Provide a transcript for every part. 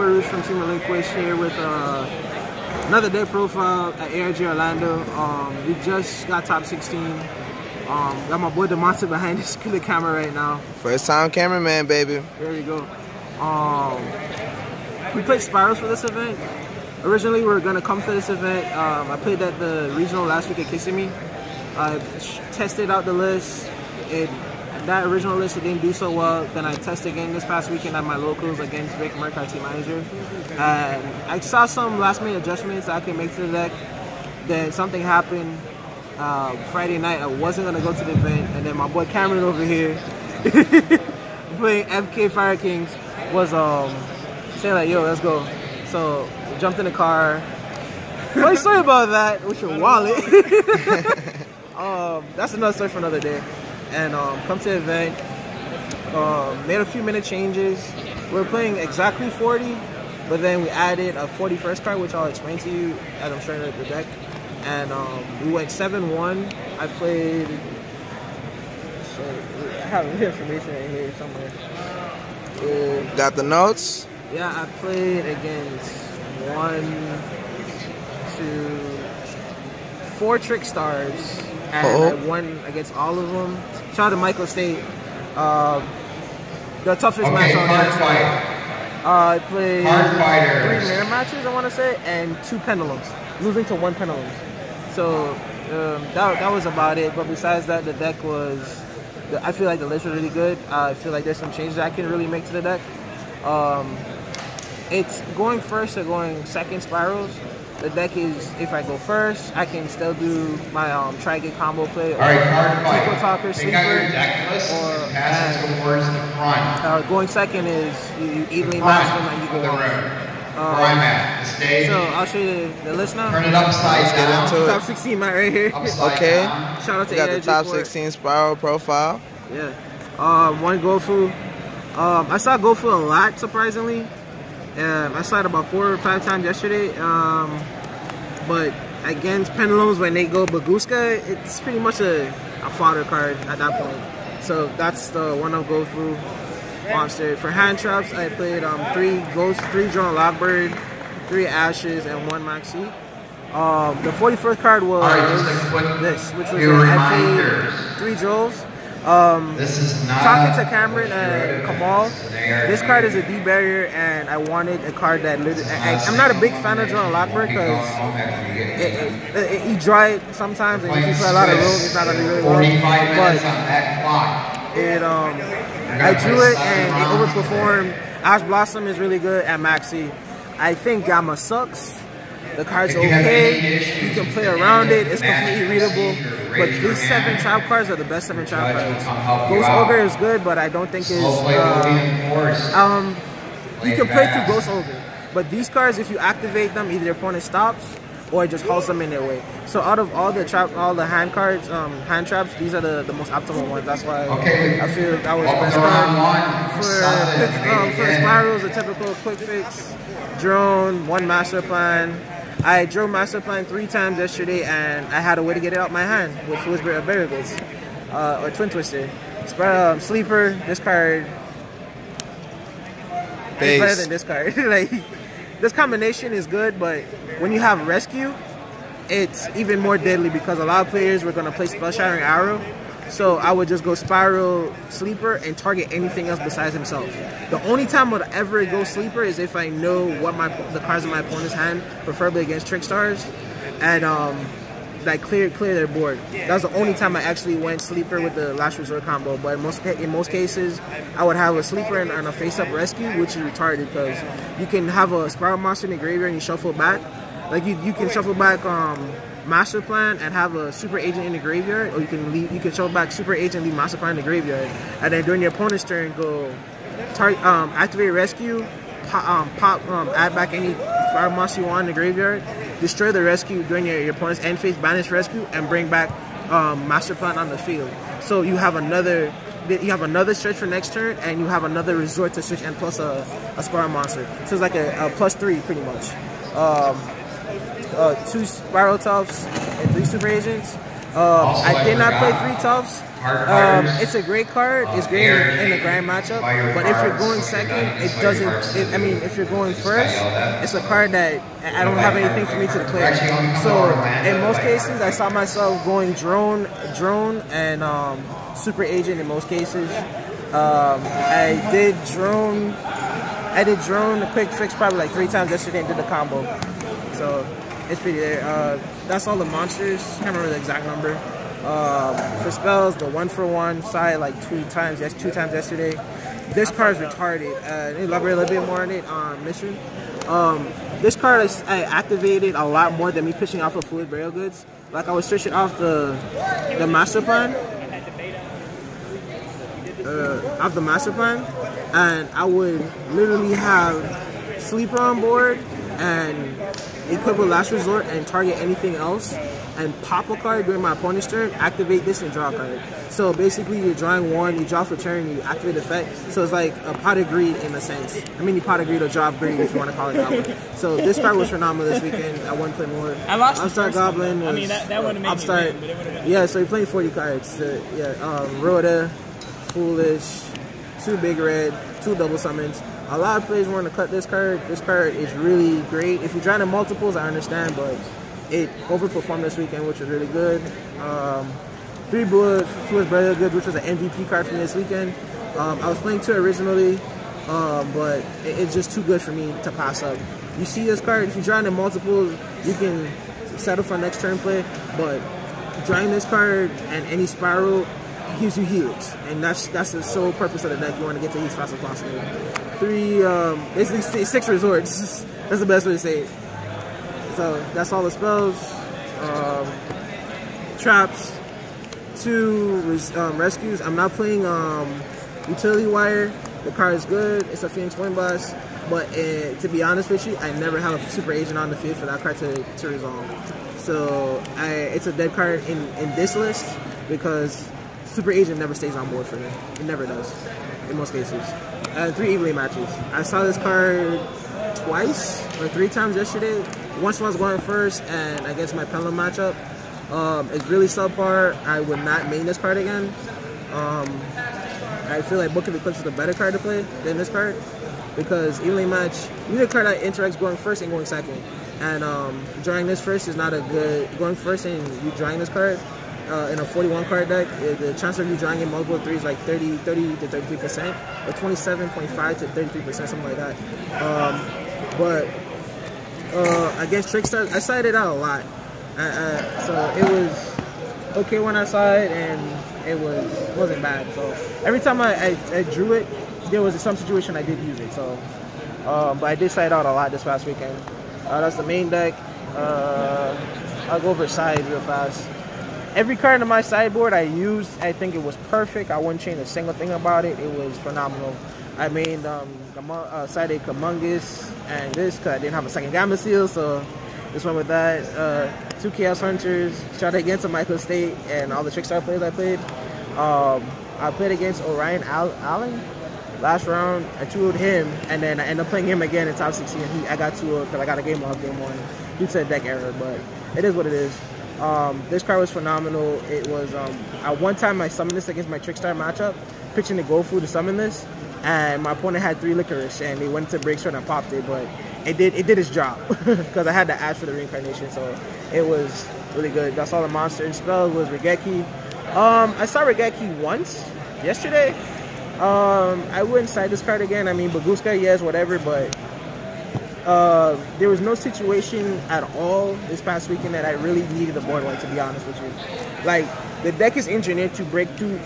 boy Rootz from Team Relinquish here with another deck profile at ARG Orlando. We just got top 16. Got my boy Demonte behind the camera right now. First time cameraman, baby. There we go. We played SPYrals for this event. Originally, we were gonna come to this event. I played at the regional last week at Kissimmee. I tested out the list. That original list, it didn't do so well. Then I tested again this past weekend at my locals against VicMerc, our team manager. And I saw some last minute adjustments I could make to the deck. Then something happened Friday night. I wasn't gonna go to the event, and then my boy Cameron over here playing FK Fire Kings was saying like, "Yo, let's go." So we jumped in the car. Funny story about that with your wallet. That's another story for another day. And come to the event, made a few minute changes. We were playing exactly 40, but then we added a 41st card, which I'll explain to you as I'm showing the deck. And we went 7-1. I played, so I have information right here somewhere. Got the notes? Yeah, I played against 4 Trick Stars. And I won against all of them. Shout out to Michael State. The toughest match on there. I played 3 mirror matches, I want to say, and 2 pendulums. Losing to 1 pendulum. So that was about it. But besides that, the deck was... I feel like the list was really good. I feel like there's some changes I can really make to the deck. It's going first or going second SPYrals. The deck is, if I go first, I can still do my try-get combo play, or Pichu Talker, Sleeper, or going second is you evenly match them and you go on. So I'll show you the list now. Turn it upside down. Let's get into it. Top 16 mat right here. Okay. Shout out to got ARG the top 16 SPYral profile. Yeah. One Gofu. I saw Gofu a lot, surprisingly. I saw it about 4 or 5 times yesterday, but against pendulums, when they go Baguska, it's pretty much a fodder card at that point. So that's the one I'll go through monster. For hand traps, I played 3 Ghosts, 3 Drone Lockbird, 3 Ashes, and 1 Maxi. The 41st card was this, which was I played 3 Joes. Talking to Cameron and Kamal, this card is a D barrier, and I wanted a card that I'm not a big fan of Drone Lockbird because you draw it sometimes, and if you play a lot of rogues, it's not gonna be really well. But I drew it and it overperformed. Ash Blossom is really good at Maxi. I think Gamma sucks. The card's okay. You can play around it. It's completely readable. But these 7 trap cards are the best 7 trap cards. Ghost Ogre is good, but I don't think it's... you can play through Ghost Ogre. But these cards, if you activate them, either your opponent stops or it just halts them in their way. So out of all the hand cards, hand traps, these are the most optimal ones. That's why I feel that was the best card. For SPYrals, a typical quick fix, drone, 1 master plan. I drew master plan 3 times yesterday, and I had a way to get it out my hand with Foolsbury Variables or Twin Twister. Sleeper, this card is better than this card. Like, this combination is good, but when you have rescue, it's even more deadly because a lot of players were gonna play Spell Shattering Arrow. So I would just go SPYral Sleeper and target anything else besides himself. The only time I would ever go Sleeper is if I know what the cards in my opponent's hand, preferably against Trick Stars, and like clear their board. That was the only time I actually went Sleeper with the Last Resort combo. But in most cases, I would have a Sleeper and a face-up Rescue, which is retarded because you can have a SPYral monster in the graveyard and you shuffle back. Like you can shuffle back Master Plan and have a Super Agent in the graveyard, or you can shuffle back Super Agent and leave Master Plan in the graveyard, and then during your opponent's turn go activate Rescue, add back any SPYral monster you want in the graveyard, destroy the Rescue during your opponent's end phase, banish Rescue, and bring back Master Plan on the field. So you have another search for next turn, and you have another resort to switch, and plus a SPYral monster. So it's like a +3 pretty much. 2 SPYral Toughs and 3 Super Agents. I did not play 3/12. It's a great card. It's great in a grand matchup. But if you're going second, it doesn't. I mean, if you're going first, it's a card that I don't have anything for me to declare. So in most cases, I saw myself going drone, and super agent in most cases. I did drone a quick fix probably like 3 times yesterday and did the combo. So it's pretty there. That's all the monsters. Can't remember the exact number. For spells, the 1-for-1 side like 2 times yesterday. This card is retarded. Elaborate a little bit more on it on mission. This card I activated a lot more than me pitching off of fluid burial goods. Like I was switching off the master plan. And I would literally have Sleeper on board and equip with Last Resort and target anything else and pop a card during my opponent's turn, activate this and draw a card. So basically you're drawing 1, you draw for turn, you activate the effect. So it's like a pot of greed in a sense. I mean, you pot of greed or draw of greed if you want to call it that way. So this card was phenomenal this weekend. I wouldn't play more. I lost Upstart Goblin was, I mean, that would have made Upstart, me win, but it would have. yeah, so you're playing 40 cards. Rhoda, Foolish, 2 big red, 2 double summons. A lot of players want to cut this card. This card is really great. If you're trying to multiples, I understand, but it overperformed this weekend, which was really good. 3 Fluid Burial Goods, which was an MVP card for me this weekend. I was playing 2 originally, but it's just too good for me to pass up. You see this card, if you're trying to multiples, you can settle for next turn play, but drawing this card and any spiral gives you heals, and that's the sole purpose of the deck. You want to get to heals as fast as possible. 3, basically 6 resorts. That's the best way to say it. So that's all the spells. Traps, 2 rescues. I'm not playing Utility Wire. The card is good. It's a Phoenix Wind Blast, but to be honest with you, I never have a super agent on the field for that card to resolve. So it's a dead card in this list because Super Agent never stays on board for me. It never does, in most cases. 3 evenly matches. I saw this card twice or 3 times yesterday. Once when I was going first and against my Pendulum matchup. It's really subpar. I would not main this card again. I feel like Book of Eclipse is a better card to play than this card because evenly match, you need a card that interacts going first and going second. And drawing this first is not a good, going first and you drawing this card in a 41 card deck, the chance of you drawing in multiple 3s is like 30 to 33%, or 27.5 to 33%, something like that. But against Trickstars, I sided out a lot. So it was okay when I sided, and it wasn't bad. So every time I drew it, there was some situation I did use it. So, but I did side out a lot this past weekend. That's the main deck. I'll go over side real fast. Every card in my sideboard I used, I think it was perfect. I wouldn't change a single thing about it. It was phenomenal. I made sided Kamungus and this because I didn't have a second Gamma Seal, so this one with that. 2 Chaos Hunters, tried against a Michael State and all the Trickstar players I played. I played against Orion Allen last round. I 2-0'd him, and then I ended up playing him again in top 16. I got 2-0 because I got a game off game 1 due to a deck error, but it is what it is. This card was phenomenal. It was at one time I summoned this against my Trickstar matchup, pitching the Gofu to summon this, and my opponent had 3 Licorice, and they went to break sword and I popped it, but it did its job because I had to ask for the reincarnation, so it was really good. That's all the monster and spell was Regeki. I saw Regeki once yesterday. I wouldn't side this card again. I mean, Baguska, yes, whatever, but there was no situation at all this past weekend that I really needed a board wipe, to be honest with you. Like, the deck is engineered to break through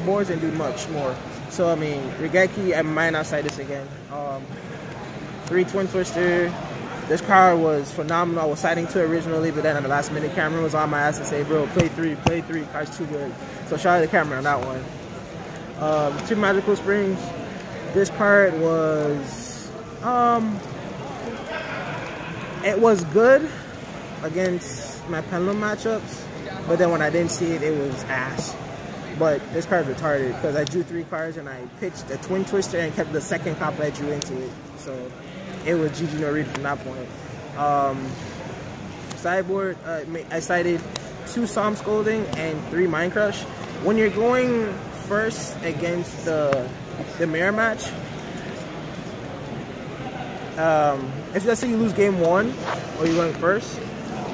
boards and do much more. So, I mean, Regeki, I might not side this again. 3 Twin Twister. This card was phenomenal. I was siding 2 originally, but then at the last minute, Cameron was on my ass to say, bro, play 3. Card's too good. So, shout out to Cameron on that one. 2 Magical Springs. This card was... it was good against my Pendulum matchups, but then when I didn't see it, it was ass. But this card's retarded because I drew 3 cards and I pitched a Twin Twister and kept the second copy I drew into it. So it was GG no read from that point. Sideboard, I sided 2 Psalm Scolding and 3 Mind Crush. When you're going first against the mirror match, if let's say you lose game 1 or you're going first,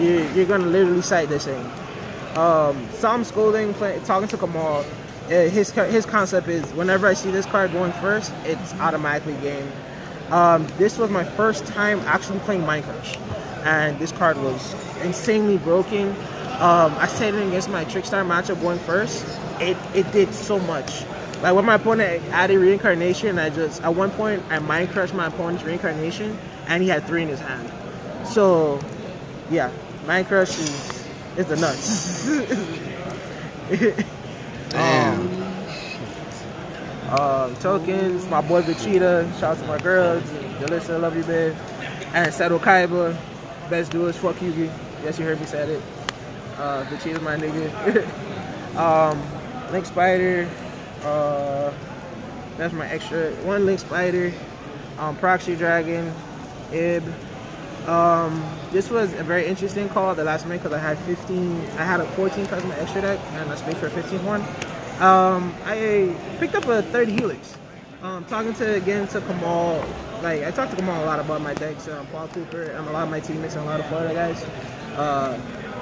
you're gonna literally sight this thing. Psalm Scolding, talking to Kamal, his concept is whenever I see this card going first, it's automatically game. This was my first time actually playing Mind Crush, and this card was insanely broken. I set it against my Trickstar matchup going first. It did so much. Like when my opponent added Reincarnation, at one point I Mind Crushed my opponent's Reincarnation, and he had 3 in his hand. So yeah, Mind Crush is the nuts. Tokens, my boy Vegeta, shout out to my girls, Delissa, love you, babe. And Seto Kaiba, best duos, fuck Yugi. Yes, you heard me say it. Vegeta's my nigga. Link Spider, that's my extra. 1 Link Spider, Proxy Dragon, Ib. This was a very interesting call the last minute because I had a 14 cards in my extra deck and I spaced for a 15th one. I picked up a 30 Helix. Talking to Kamal, like I talked to Kamal a lot about my decks, Paul Cooper, and a lot of my teammates and a lot of Florida guys.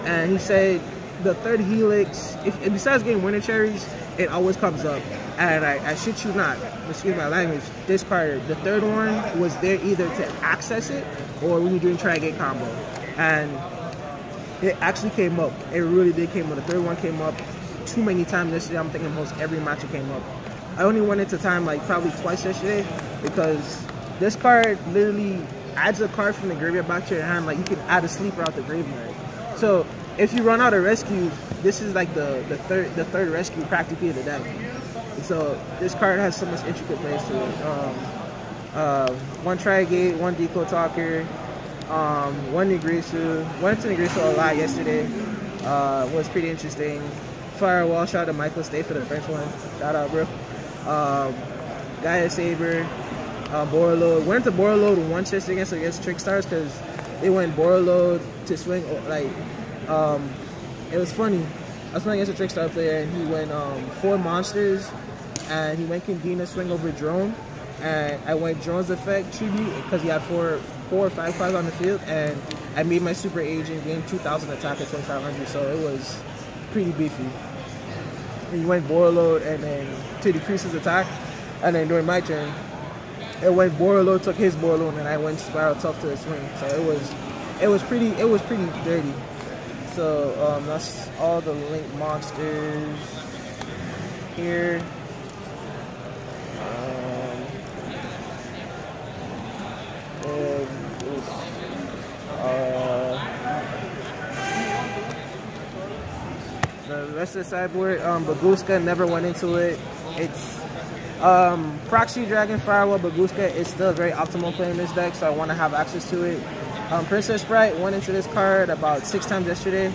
And he said the 3rd Helix, if besides getting winter cherries, it always comes up. And I shit you not, excuse my language, this card, the 3rd one was there either to access it or when you're doing try gate combo. And it actually came up. It really did came up. The 3rd one came up too many times yesterday. I'm thinking most every match it came up. I only went into time like probably twice yesterday because this card literally adds a card from the graveyard back to your hand. Like you can add a sleeper out the graveyard. So if you run out of rescues, this is like the third rescue practically of the deck. So this card has so much intricate plays to it. 1 Tri-Gate, 1 Deco Talker, 1 Negrisu. Went to Negrisu a lot yesterday. Was pretty interesting. Firewall, shout out to Michael, stay for the French one. Shout out, bro. Gaia Saber, Borreload. Went to Borreload once yesterday against Trickstars because they went Borreload to swing. Like, it was funny. I was playing against a Trickstar player and he went 4 monsters and he went Kingdina swing over Drone. And I went Drone's effect tribute because he had 4 or 5 cards on the field, and I made my super agent gain 2,000 attack at 2,500, so it was pretty beefy. He went Borreload and then to decrease his attack, and then during my turn, it went Borreload, took his Borreload, and I went Spiral Tough to the swing. So it was pretty dirty. So that's all the Link monsters here. The rest of the sideboard, Baguska never went into it. It's Proxy Dragon, Firewall, Baguska is still a very optimal play in this deck, so I want to have access to it. Princess Sprite went into this card about 6 times yesterday,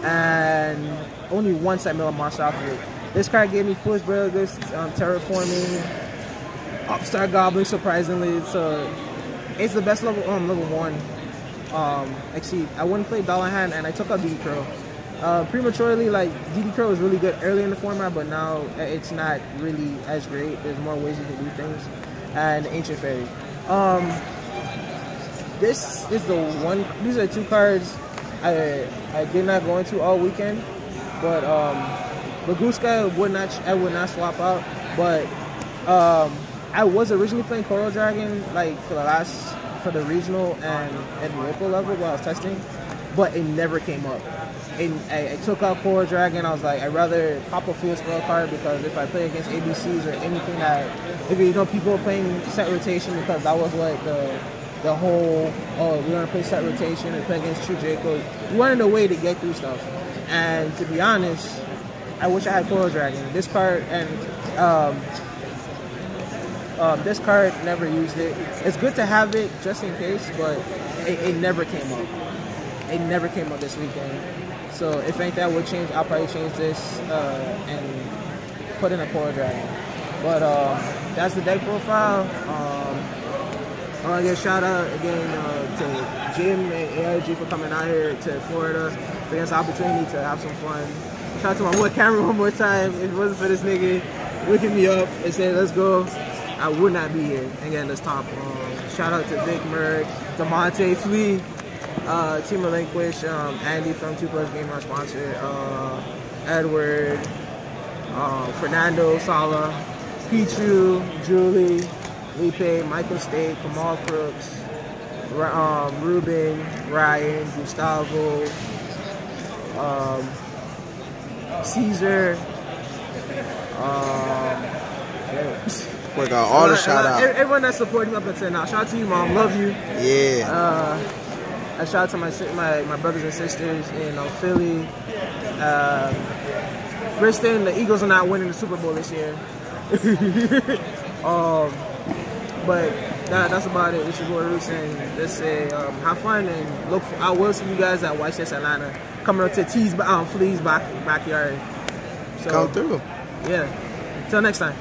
and only once I milled a monster off of it. This card gave me Foolish Brilligus, Terraforming, Upstart Goblin, surprisingly, so it's the best level 1. Actually, I wouldn't play Dallahan, and I took out DD Crow. Prematurely, like, DD Crow was really good early in the format, but now it's not really as great. There's more ways you can do things. And Ancient Fairy. This is the one, these are 2 cards I did not go into all weekend, but Baguska I would not swap out, but I was originally playing Coral Dragon like for the regional and local level while I was testing, but it never came up. And I took out Coral Dragon. I was like, I'd rather pop a field spell card because if I play against ABCs or anything that, if you know people are playing set rotation, because that was what the whole, oh, we're gonna play set rotation and play against True Draco. We wanted a way to get through stuff. And to be honest, I wish I had Coral Dragon. This card and this card never used it. It's good to have it just in case, but it never came up. It never came up this weekend. So if anything I would change, I'll probably change this and put in a Coral Dragon. But that's the deck profile. Again, shout out again to Jim and ARG for coming out here to Florida. For this opportunity to have some fun. Shout out to my boy Cameron one more time. If it wasn't for this nigga looking me up and saying let's go, I would not be here. Again, let's top. Shout out to VicMerc, Demonte, Flea, Team Relinquish, Andy from TooPlusGaming, our sponsor, Edward, Fernando, Sala, Pichu, Julie, Lipe, Michael State, Kamal Crooks, Ruben, Ryan, Gustavo, Caesar, We got all the shout out. Everyone that's supporting me up until now. Shout out to you, Mom. Love you. Yeah. I shout out to my brothers and sisters in Philly. Kristen, the Eagles are not winning the Super Bowl this year. But that's about it. It's your boy Rootz, and let's say have fun and look. I will see you guys at YCS Atlanta coming up to Flea's backyard. So, come through. Yeah. Until next time.